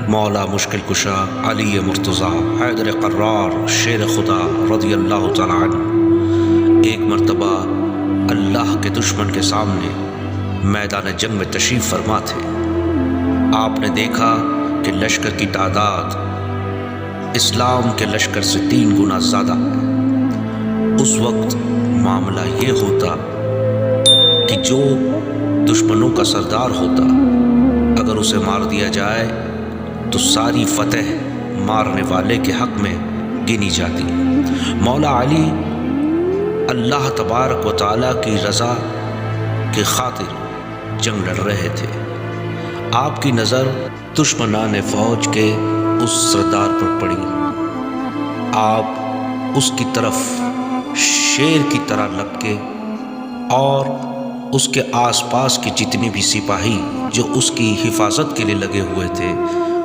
مولا مشکل کشا علی مرتضیٰ حیدر قرار شیر خدا رضی اللہ تعالی عنہ ایک مرتبہ اللہ کے دشمن کے سامنے میدان جنگ میں تشریف فرما تھے۔ آپ نے دیکھا کہ لشکر کی تعداد اسلام کے لشکر سے 3 گنا زیادہ ہے۔ اس وقت معاملہ یہ ہوتا کہ جو دشمنوں کا سردار ہوتا اگر اسے مار دیا جائے تو ساری فتح مارنے والے کے حق میں گنی جاتی۔ مولا علی اللہ تبارک و تعالیٰ کی رضا کی خاطر جنگ لڑ رہے تھے۔ آپ کی نظر دشمنان فوج کے اس سردار پر پڑی۔ آپ اس کی طرف شیر کی طرح لپکے اور اس کے آس پاس کے جتنے بھی سپاہی جو اس کی حفاظت کے لیے لگے ہوئے تھے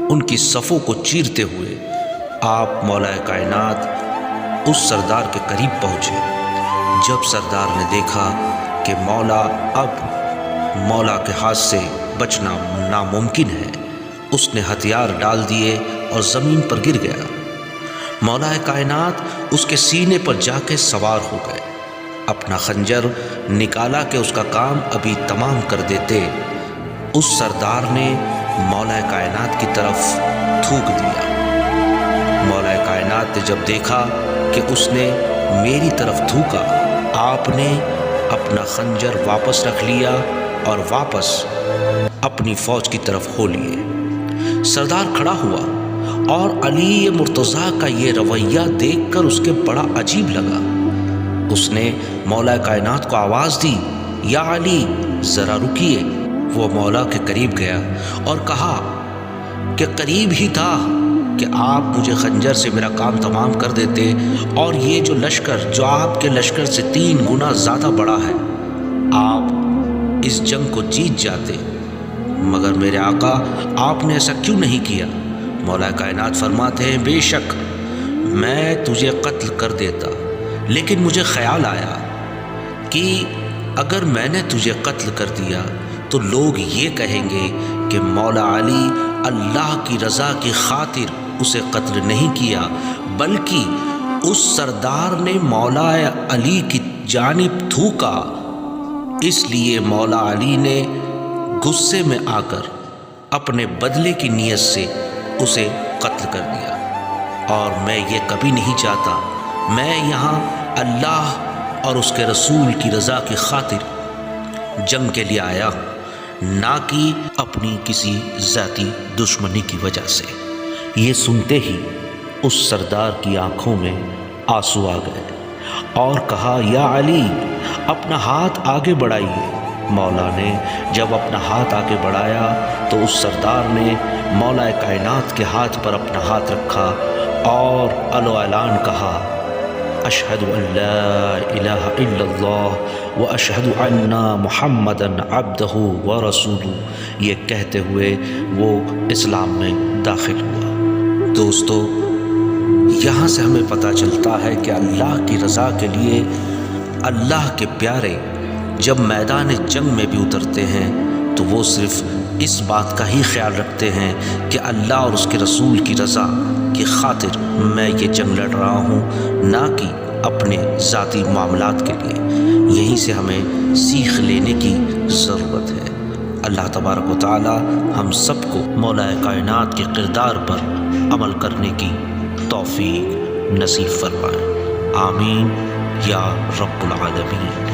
ان کی صفوں کو چیرتے ہوئے آپ مولا کائنات اس سردار کے قریب پہنچے۔ جب سردار نے دیکھا کہ مولا کے ہاتھ سے بچنا ناممکن ہے، اس نے ہتھیار ڈال دیے اور زمین پر گر گیا۔ مولا کائنات اس کے سینے پر جا کے سوار ہو گئے۔ اپنا خنجر نکالا کہ اس کا کام ابھی تمام کر دیتے۔ اس سردار نے مولا کائنات کی طرف تھوک دیا۔ مولا کائنات نے جب دیکھا کہ اس نے میری طرف تھوکا، آپ نے اپنا خنجر واپس رکھ لیا اور واپس اپنی فوج کی طرف ہو لیے۔ سردار کھڑا ہوا اور علی مرتضیٰ کا یہ رویہ دیکھ کر اس کے بڑا عجیب لگا۔ اس نے مولا کائنات کو آواز دی، یا علی ذرا رکیے۔ وہ مولا کے قریب گیا اور کہا کہ قریب ہی تھا کہ آپ مجھے خنجر سے میرا کام تمام کر دیتے اور یہ جو لشکر جو آپ کے لشکر سے 3 گنا زیادہ بڑا ہے آپ اس جنگ کو جیت جاتے، مگر میرے آقا آپ نے ایسا کیوں نہیں کیا؟ مولا کائنات فرماتے ہیں، بے شک میں تجھے قتل کر دیتا، لیکن مجھے خیال آیا کہ اگر میں نے تجھے قتل کر دیا تو لوگ یہ کہیں گے کہ مولا علی اللہ کی رضا کی خاطر اسے قتل نہیں کیا بلکہ اس سردار نے مولا علی کی جانب تھوکا، اس لیے مولا علی نے غصے میں آ کر اپنے بدلے کی نیت سے اسے قتل کر دیا، اور میں یہ کبھی نہیں چاہتا۔ میں یہاں اللہ اور اس کے رسول کی رضا کی خاطر جنگ کے لیے آیا ہوں، نہ کہ اپنی کسی ذاتی دشمنی کی وجہ سے۔ یہ سنتے ہی اس سردار کی آنکھوں میں آنسو آ گئے اور کہا، یا علی اپنا ہاتھ آگے بڑھائیے۔ مولا نے جب اپنا ہاتھ آگے بڑھایا تو اس سردار نے مولا کائنات کے ہاتھ پر اپنا ہاتھ رکھا اور اعلان کہا، اشہد ان لا الہ الا اللہ واشہد ان محمدا عبدہ ورسولہ۔ یہ کہتے ہوئے وہ اسلام میں داخل ہوا۔ دوستو، یہاں سے ہمیں پتہ چلتا ہے کہ اللہ کی رضا کے لیے اللہ کے پیارے جب میدان جنگ میں بھی اترتے ہیں تو وہ صرف اس بات کا ہی خیال رکھتے ہیں کہ اللہ اور اس کے رسول کی رضا کی خاطر میں یہ جنگ لڑ رہا ہوں، نہ کہ اپنے ذاتی معاملات کے لیے۔ یہیں سے ہمیں سیکھ لینے کی ضرورت ہے۔ اللہ تبارک و تعالی ہم سب کو مولا کائنات کے کردار پر عمل کرنے کی توفیق نصیب فرمائے۔ آمین یا رب العالمین۔